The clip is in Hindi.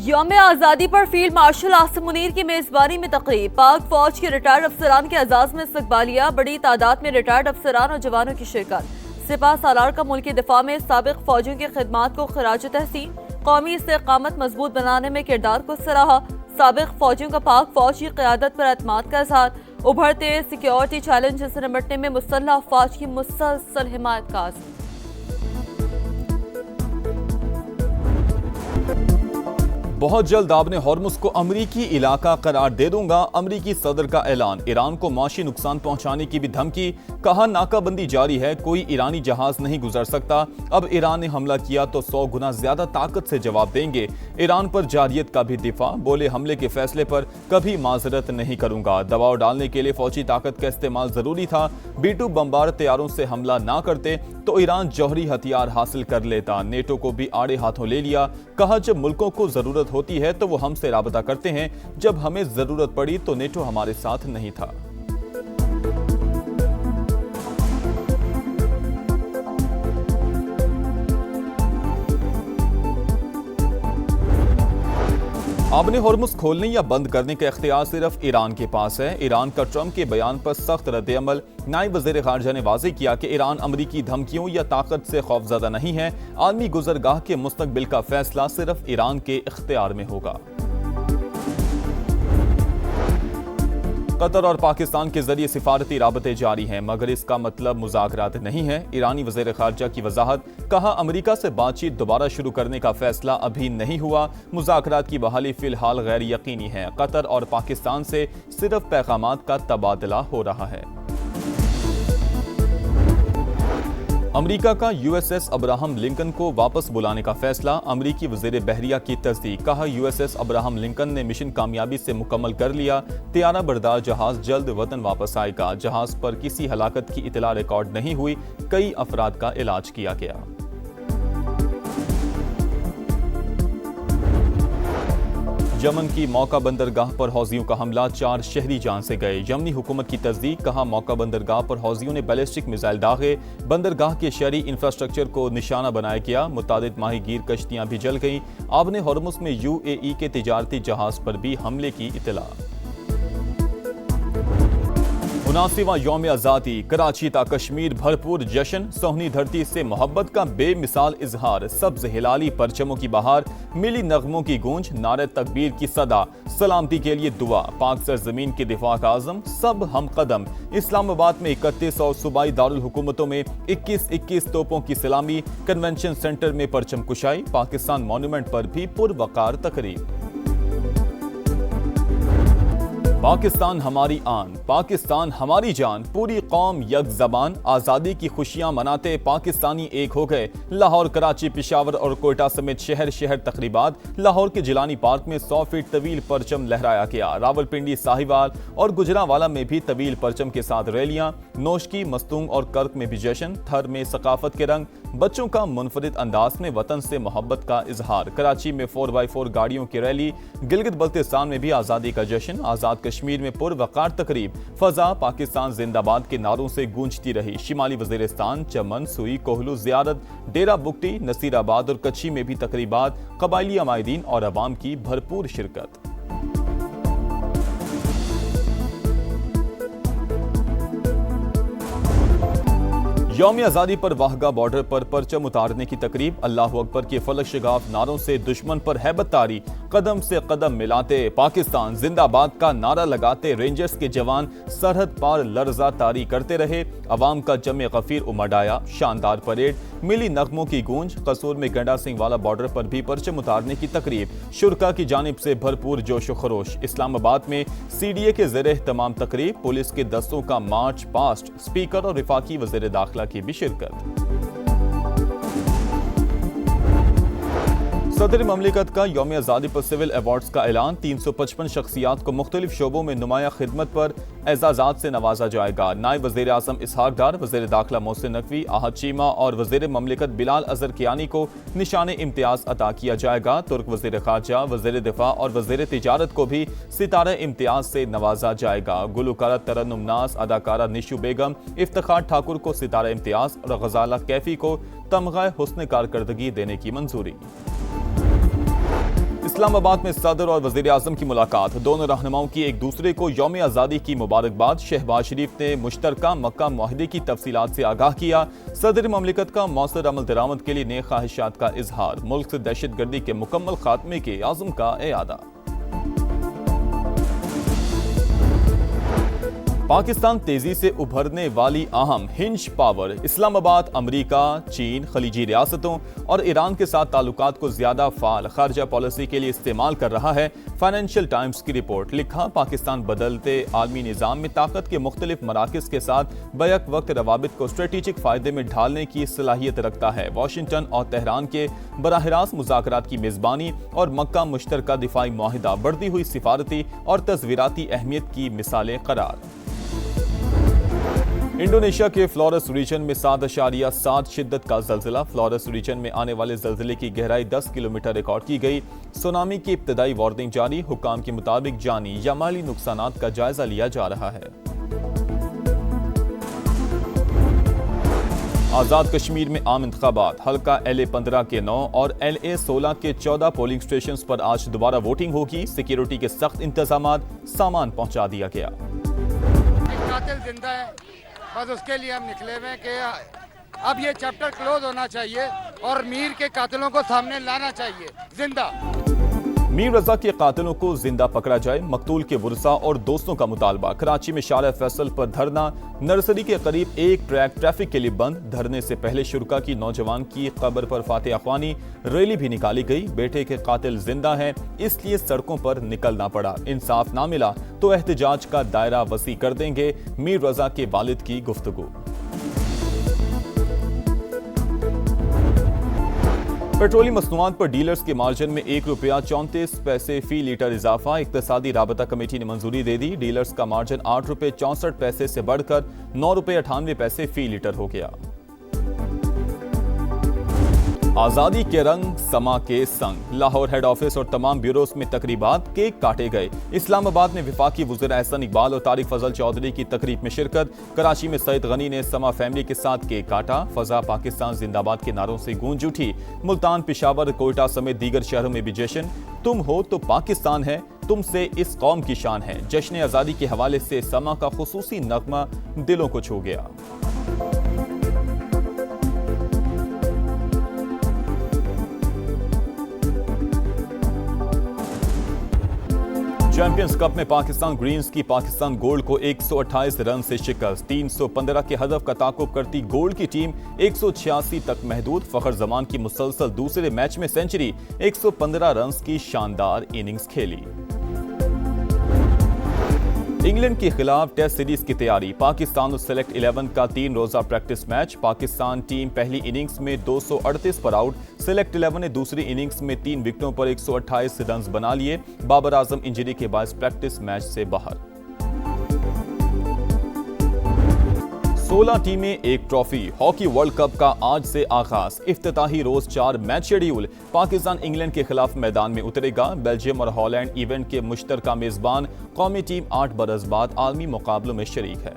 यौम आज़ादी पर फील्ड मार्शल आसिम मुनीर की मेजबानी में तकरीब। पाक फौज के रिटायर्ड अफसरान के एजाज में इस्तकबालिया। बड़ी तादाद में रिटायर्ड अफसरान और जवानों की शिरकत। सिपा सालार का मुल्क के दिफा में साबिक फौजियों की खिदमात को खराज तहसीन। कौमी इस्तेकामत मजबूत बनाने में किरदार को सराहा। साबिक फौजियों का पाक फौज की क़यादत पर एतमाद का इजहार। उभरते सिक्योरिटी चैलेंज से निपटने में मुसल्लह अफवाज की मुसलसल हिमायत का आज़म। बहुत जल्द आपने हॉर्मुज़ को अमरीकी इलाका करार दे दूंगा। अमरीकी सदर का ऐलान। ईरान को माशी नुकसान पहुंचाने की भी धमकी। कहा नाकाबंदी जारी है, कोई ईरानी जहाज नहीं गुजर सकता। अब ईरान ने हमला किया तो 100 गुना ज्यादा ताकत से जवाब देंगे। ईरान पर जारियत का भी दिफा। बोले हमले के फैसले पर कभी माजरत नहीं करूंगा। दबाव डालने के लिए फौजी ताकत का इस्तेमाल जरूरी था। B-2 बमबार तैयारों से हमला ना करते तो ईरान जौहरी हथियार हासिल कर लेता। नेटो को भी आड़े हाथों ले लिया। कहा जब मुल्कों को जरूरत होती है तो वो हमसे राबता करते हैं। जब हमें जरूरत पड़ी तो नेटो हमारे साथ नहीं था। आपने हॉर्मुज़ खोलने या बंद करने का इख्तियार सिर्फ ईरान के पास है। ईरान का ट्रंप के बयान पर सख्त रद्द-ए-अमल। नायब वज़ीर ख़ारिजा ने वाज़ेह किया कि ईरान अमरीकी धमकियों या ताकत से खौफज़दा नहीं है। आलमी गुज़रगाह के मुस्तक़बिल का फैसला सिर्फ ईरान के इख्तियार में होगा। कतर और पाकिस्तान के जरिए सिफारती राबते जारी हैं, मगर इसका मतलब मुज़ाकरात नहीं है। ईरानी वज़ीर ख़ारिजा की वजाहत। कहा अमेरिका से बातचीत दोबारा शुरू करने का फैसला अभी नहीं हुआ। मुज़ाकरात की बहाली फिलहाल गैर यकीनी है। कतर और पाकिस्तान से सिर्फ पैगामात का तबादला हो रहा है। अमेरिका का USS अब्राहम लिंकन को वापस बुलाने का फैसला। अमेरिकी वज़ीर बहरिया की तस्दीक। कहा USS अब्राहम लिंकन ने मिशन कामयाबी से मुकम्मल कर लिया। तैयारा बरदार जहाज जल्द वतन वापस आएगा। जहाज पर किसी हलाकत की इतला रिकॉर्ड नहीं हुई। कई अफराद का इलाज किया गया। यमन की मौका बंदरगाह पर हौजियों का हमला। 4 शहरी जान से गए। यमनी हुकूमत की तस्दीक। कहा मौका बंदरगाह पर हौजियों ने बैलिस्टिक मिसाइल दागे। बंदरगाह के शहरी इंफ्रास्ट्रक्चर को निशाना बनाया गया। मुतादिद माहीगीर कश्तियां भी जल गईं। आबने हॉर्मुज़ में UAE के तिजारती जहाज पर भी हमले की इतला। 79वां यौम आज़ादी। कराची ता कश्मीर भरपूर जश्न। सोहनी धरती से मोहब्बत का बेमिसाल इजहार। सब्ज हिलाली परचमों की बहार। मिली नगमों की गूंज। नारे तकबीर की सदा। सलामती के लिए दुआ। पाक सरजमीन के दिफा का आज़म। सब हम कदम। इस्लामाबाद में 31 और सूबाई दारुल हुकूमतों में 21 तोपों की सलामी। कन्वेंशन सेंटर में परचम कुशाई। पाकिस्तान मॉन्यूमेंट पर भी पुरवकार तकरीब। पाकिस्तान हमारी आन, पाकिस्तान हमारी जान। पूरी कौम यक ज़बान। आज़ादी की खुशियां मनाते पाकिस्तानी एक हो गए। लाहौर, कराची, पेशावर और कोयटा समेत शहर शहर तकरीबात। लाहौर के जिलानी पार्क में 100 फीट तवील परचम लहराया गया। रावलपिंडी, साहिवाल और गुजरावाला में भी तवील परचम के साथ रैलियां। नोशकी, मस्तूंग और कर्क में भी जश्न। थर में सकाफत के रंग। बच्चों का मुनफरिद अंदाज में वतन से मोहब्बत का इजहार। कराची में 4x4 गाड़ियों की रैली। गिलगित बल्तिस्तान में भी आज़ादी का जश्न। आज़ाद कश्मीर में पुरवकार तकरीब। फजा पाकिस्तान जिंदाबाद के नारों से गूंजती रही। शिमाली वजीरिस्तान, चमन, सुई, कोहलू, ज़ियारत, डेरा बुगटी, नसीराबाद और कच्ची में भी तकरीबात। कबायली अमायदीन और अवाम की भरपूर शिरकत। यौम आज़ादी पर वाहगा बॉर्डर पर परचम उतारने की तकरीब। अल्लाह अकबर के फलक शगाफ नारों से दुश्मन पर हैबत तारी। कदम से कदम मिलाते पाकिस्तान जिंदाबाद का नारा लगाते रेंजर्स के जवान सरहद पार लर्जा तारी करते रहे। अवाम का जमे गफीर उमड़ आया। शानदार परेड। मिली नगमों की गूंज। कसूर में गंडा सिंह वाला बॉर्डर पर भी परचम उतारने की तकरीब। शुरका की जानिब से भरपूर जोश खरोश। इस्लामाबाद में CDA के ज़ेरे तमाम तकरीब। पुलिस के दस्तों का मार्च पास्ट। स्पीकर और वफाकी वज़ीर दाखिला की भी शिरकत। सदर ममलिकत का यौम आज़ादी पर सिविल अवार्ड्स का ऐलान। 355 शख्सियात को मुख्तलिफ शोबों में नुमाया खिदमत पर एजाज़ात से नवाजा जाएगा। नायब वज़ीर आज़म इसहाक डार, वज़ीर दाखिला मोहसिन नकवी, आहद चीमा और वज़ीर ममलिकत बिलाल अज़हर कियानी को निशान इम्तियाज़ अता किया जाएगा। तुर्क वज़ीर ख़ारजा, वज़ीर दिफा और वज़ीर तिजारत को भी सितारा इम्तियाज़ से नवाजा जाएगा। गुलकारा तरन्नुम नाज, अदाकारा निशु बेगम, इफ्तिखार ठाकुर को सितारा इम्तियाज़ और गज़ाला कैफी को तमगा हुस्न कारकर्दगी देने की मंजूरी। इस्लामाबाद में सदर और वजीर आजम की मुलाकात। दोनों रहनुमाओं की एक दूसरे को यौम आज़ादी की मुबारकबाद। शहबाज शरीफ ने मुश्तरका मक्का मुआहदे की तफसीलात से आगाह किया। सदर ममलिकत का मौसर अमल दरामद के लिए नेक ख्वाहिशात का इजहार। मुल्क से दहशत गर्दी के मुकम्मल खात्मे के आज़म का एआदा। पाकिस्तान तेजी से उभरने वाली अहम हिंज पावर। इस्लामाबाद अमरीका, चीन, खलीजी रियासतों और ईरान के साथ ताल्लुकात को ज्यादा फाल खारजा पॉलिसी के लिए इस्तेमाल कर रहा है। फाइनेंशियल टाइम्स की रिपोर्ट। लिखा, पाकिस्तान बदलते आलमी निज़ाम में ताकत के मुख्तलिफ मराकज के साथ बैक वक्त रवाबित को स्ट्रेटेजिक फायदे में ढालने की सलाहियत रखता है। वाशिंगटन और तेहरान के बराह रास्त मुज़ाकरात की मेज़बानी और मक्का मुश्तरका दिफाई मुआहिदा बढ़ती हुई सिफारती और तस्वीराती अहमियत की मिसालें करार। इंडोनेशिया के फ्लोरेस रीजन में 7.7 शिद्दत का जल्जिला। फ्लोरेस रीजन में आने वाले जल्जिले की गहराई 10 किलोमीटर रिकॉर्ड की गई। सुनामी की इब्तदाई वार्निंग जारी। हुकाम के मुताबिक जानी या माली नुकसानात का जायजा लिया जा रहा है। आजाद कश्मीर में आम इंतखाबात। हल्का LA-15 के 9 और LA-16 के 14 पोलिंग स्टेशन पर आज दोबारा वोटिंग होगी। सिक्योरिटी के सख्त इंतजामात, सामान पहुंचा दिया गया। कातिल जिंदा है, बस उसके लिए हम निकले हुए कि अब ये चैप्टर क्लोज होना चाहिए और मीर के कातिलों को सामने लाना चाहिए जिंदा। मीर रजा के कातिलों को जिंदा पकड़ा जाए। मकतूल के वुरसा और दोस्तों का मुतालबा। कराची में शारा फैसल पर धरना। नर्सरी के करीब एक ट्रैक ट्रैफिक के लिए बंद। धरने से पहले शुरका की नौजवान की कब्र पर फातिहा ख्वानी रैली भी निकाली गई। बेटे के कातिल जिंदा हैं, इसलिए सड़कों पर निकलना पड़ा। इंसाफ ना मिला तो एहतजाज का दायरा वसी कर देंगे। मीर रजा के वालिद की गुफ्तगू। पेट्रोलियम मसनूआत पर डीलर्स के मार्जिन में ₹1.34 फी लीटर इजाफा। इक्तिसादी राबता कमेटी ने मंजूरी दे दी। डीलर्स का मार्जिन ₹8.64 से बढ़कर ₹9.98 फी लीटर हो गया। आजादी के रंग समा के संग। लाहौर हेड ऑफिस और तमाम ब्यूरोस में तकरीबात, केक काटे गए। इस्लामाबाद में वफाकी वज़ीर एहसन इकबाल और तारिक फजल चौधरी की तकरीब में शिरकत। कराची में सईद गनी ने समा फैमिली के साथ केक काटा। फजा पाकिस्तान जिंदाबाद के नारों से गूंज उठी। मुल्तान, पेशावर, कोयटा समेत दीगर शहरों में भी जश्न। तुम हो तो पाकिस्तान है, तुमसे इस कौम की शान है। जश्न आज़ादी के हवाले से समा का खुसूसी नगमा दिलों को छू गया। चैंपियंस कप में पाकिस्तान ग्रीन्स की पाकिस्तान गोल्ड को 128 रन से शिकस्त। 315 के हदफ का ताकुब करती गोल्ड की टीम 186 तक महदूद। फखर जमान की मुसलसल दूसरे मैच में सेंचुरी। 115 रन की शानदार इनिंग्स खेली। इंग्लैंड के खिलाफ टेस्ट सीरीज की तैयारी। पाकिस्तान और सेलेक्ट 11 का 3 रोजा प्रैक्टिस मैच। पाकिस्तान टीम पहली इनिंग्स में 238 पर आउट। सेलेक्ट 11 ने दूसरी इनिंग्स में 3 विकेटों पर 128 रन बना लिए। बाबर आजम इंजरी के बाद प्रैक्टिस मैच से बाहर। 16 टीमें, एक ट्रॉफी। हॉकी वर्ल्ड कप का आज से आगाज। इफ्तिताही रोज 4 मैच शेड्यूल। पाकिस्तान इंग्लैंड के खिलाफ मैदान में उतरेगा। बेल्जियम और हॉलैंड इवेंट के मुश्तरका मेजबान। कौमी टीम 8 बरस बाद आलमी मुकाबलों में शरीक है।